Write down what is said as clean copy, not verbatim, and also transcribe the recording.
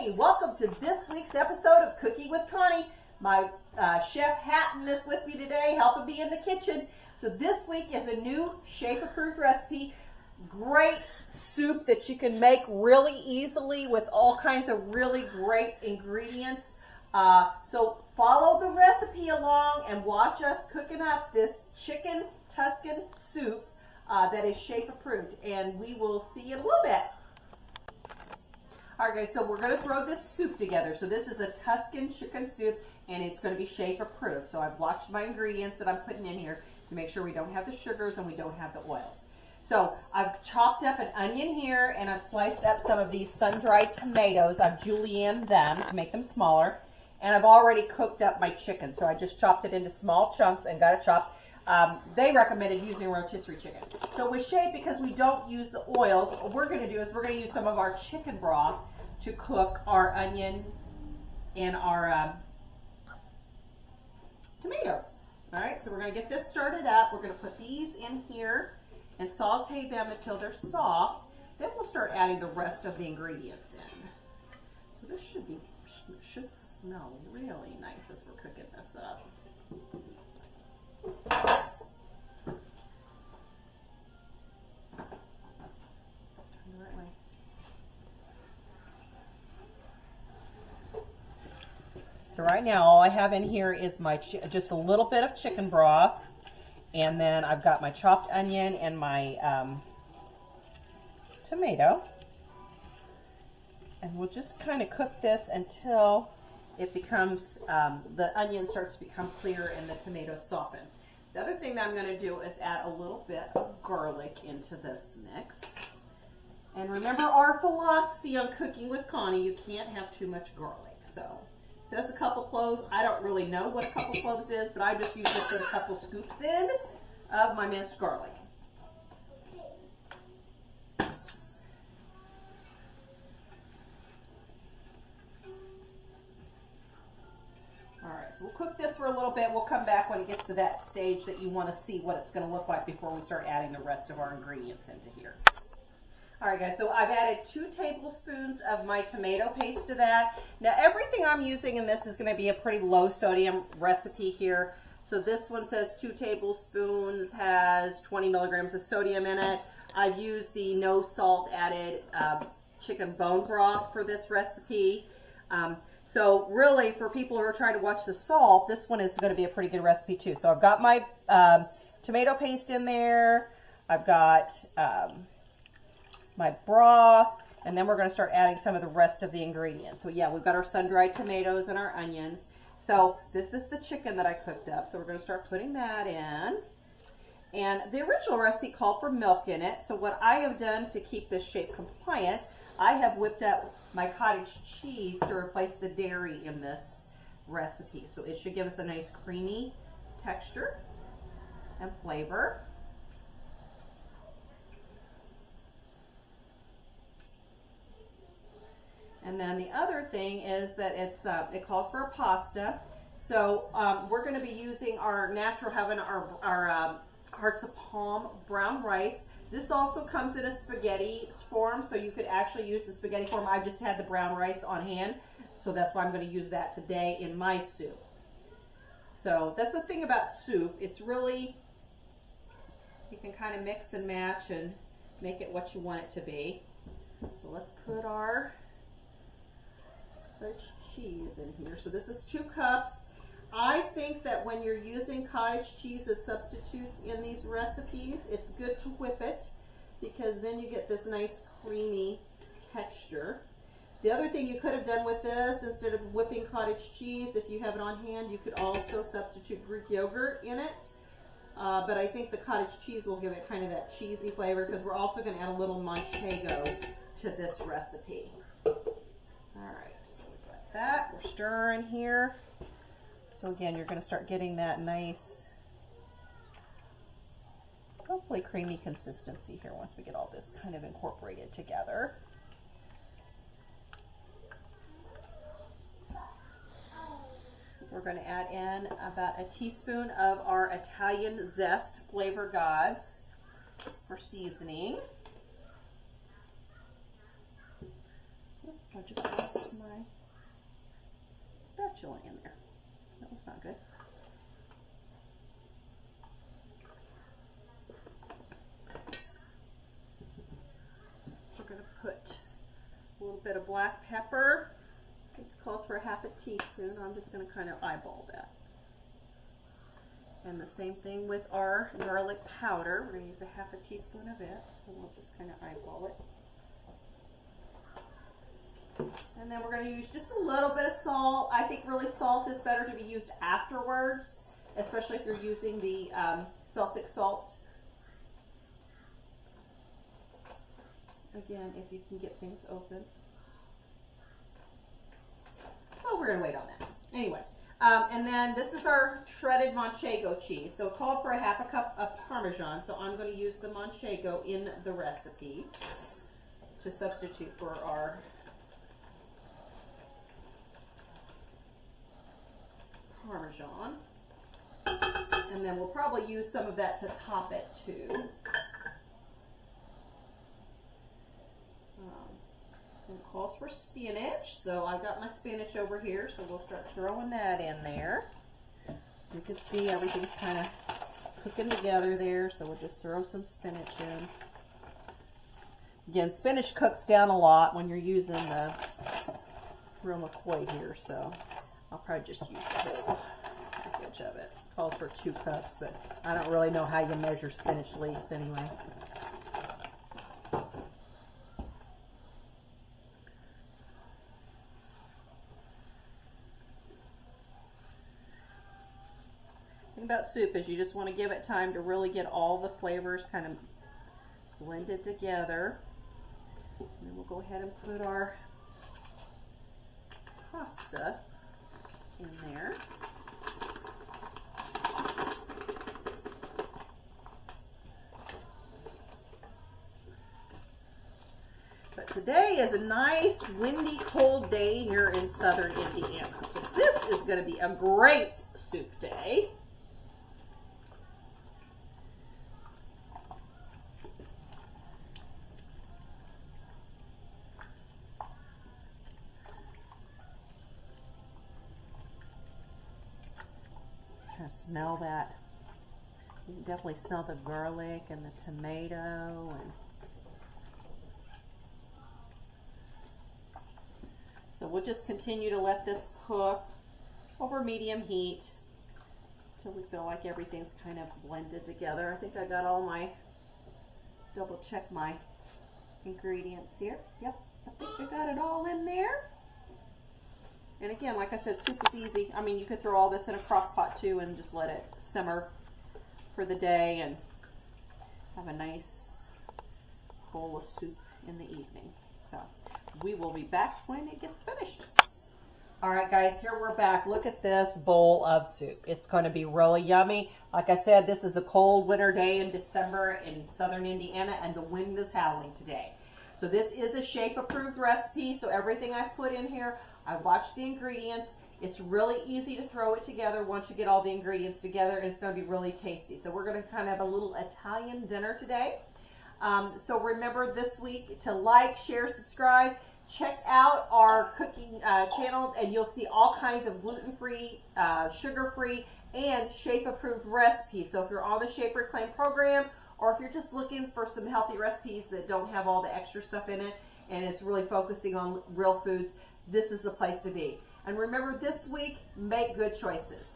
Connie. Welcome to this week's episode of Cooking with Connie. My chef Hatton is with me today, helping me in the kitchen. So this week is a new shape-approved recipe. Great soup that you can make really easily with all kinds of really great ingredients. So follow the recipe along and watch us cooking up this chicken Tuscan soup that is shape-approved. And we will see you in a little bit. All right, guys, so we're going to throw this soup together. So this is a Tuscan chicken soup, and it's going to be shape approved. So I've watched my ingredients that I'm putting in here to make sure we don't have the sugars and we don't have the oils. So I've chopped up an onion here, and I've sliced up some of these sun-dried tomatoes. I've julienned them to make them smaller, and I've already cooked up my chicken. So I just chopped it into small chunks and got it chopped. They recommended using rotisserie chicken. So with shape, because we don't use the oils, what we're going to do is we're going to use some of our chicken broth to cook our onion and our tomatoes. All right, so we're going to get this started up. We're going to put these in here and saute them until they're soft. Then we'll start adding the rest of the ingredients in. So this should smell really nice as we're cooking this up. So right now all I have in here is my just a little bit of chicken broth, and then I've got my chopped onion and my tomato, and we'll just kind of cook this until it becomes, the onion starts to become clear and the tomatoes soften. The other thing that I'm going to do is add a little bit of garlic into this mix. And remember our philosophy on Cooking with Connie, you can't have too much garlic. So it says a couple cloves. I don't really know what a couple cloves is, but I just usually put a couple scoops in of my minced garlic. Alright, so we'll cook this for a little bit. We'll come back when it gets to that stage that you want to see what it's going to look like before we start adding the rest of our ingredients into here. Alright guys, so I've added 2 tablespoons of my tomato paste to that. Now everything I'm using in this is going to be a pretty low sodium recipe here. So this one says 2 tablespoons, has 20 milligrams of sodium in it. I've used the no salt added chicken bone broth for this recipe. So really, for people who are trying to watch the salt, this one is going to be a pretty good recipe too. So I've got my tomato paste in there. I've got my broth, and then we're going to start adding some of the rest of the ingredients. So yeah, we've got our sun-dried tomatoes and our onions. So this is the chicken that I cooked up. So we're going to start putting that in. And the original recipe called for milk in it. So what I have done to keep this shape compliant, I have whipped up my cottage cheese to replace the dairy in this recipe. So it should give us a nice creamy texture and flavor. And then the other thing is that it calls for a pasta. So we're going to be using our Natural Heaven, our Hearts of Palm brown rice. This also comes in a spaghetti form, so you could actually use the spaghetti form. I've just had the brown rice on hand, so that's why I'm going to use that today in my soup. So that's the thing about soup. It's really, you can kind of mix and match and make it what you want it to be. So let's put our cottage cheese in here. So this is 2 cups. I think that when you're using cottage cheese as substitutes in these recipes, it's good to whip it, because then you get this nice creamy texture. The other thing you could have done with this, instead of whipping cottage cheese, if you have it on hand, you could also substitute Greek yogurt in it. But I think the cottage cheese will give it kind of that cheesy flavor, because we're also going to add a little manchego to this recipe. Alright, so we've got that. We're stirring here. So again, you're going to start getting that nice, hopefully creamy consistency here once we get all this kind of incorporated together. We're going to add in about a teaspoon of our Italian Zest Flavor Gods for seasoning. I just lost my my spatula in there. That was not good. We're going to put a little bit of black pepper. I think it calls for a half a teaspoon. I'm just going to kind of eyeball that. And the same thing with our garlic powder. We're going to use a half a teaspoon of it. So we'll just kind of eyeball it. And then we're going to use just a little bit of salt. I think really salt is better to be used afterwards, especially if you're using the Celtic salt. Again, if you can get things open. Oh, we're going to wait on that. Anyway, and then this is our shredded Manchego cheese. So it called for a half a cup of Parmesan. So I'm going to use the Manchego in the recipe to substitute for our Parmesan. And then we'll probably use some of that to top it too. It calls for spinach, so I've got my spinach over here, so we'll start throwing that in there. You can see everything's kind of cooking together there, so we'll just throw some spinach in. Again, spinach cooks down a lot when you're using the real McCoy here, so I'll probably just use the whole package of it. It calls for 2 cups, but I don't really know how you measure spinach leaves anyway. About soup is you just want to give it time to really get all the flavors kind of blended together. And then we'll go ahead and put our pasta in there. But today is a nice windy cold day here in southern Indiana. So this is going to be a great soup day. Smell that. You can definitely smell the garlic and the tomato, and so we'll just continue to let this cook over medium heat until we feel like everything's kind of blended together. I think I got all my, double check my ingredients here. Yep, I think I got it all in there. And again, like I said, soup is easy. I mean, you could throw all this in a crock pot too and just let it simmer for the day and have a nice bowl of soup in the evening. So we will be back when it gets finished. All right, guys, here we're back. Look at this bowl of soup. It's going to be really yummy. Like I said, this is a cold winter day in December in southern Indiana, and the wind is howling today. So this is a shape-approved recipe, so everything I've put in here, I watched the ingredients. It's really easy to throw it together once you get all the ingredients together, and it's going to be really tasty. So we're going to kind of have a little Italian dinner today. So remember this week to like, share, subscribe. Check out our cooking channel, and you'll see all kinds of gluten-free, sugar-free, and shape-approved recipes. So if you're on the Shape Reclaim program, or if you're just looking for some healthy recipes that don't have all the extra stuff in it, and it's really focusing on real foods, this is the place to be. And remember, this week, make good choices.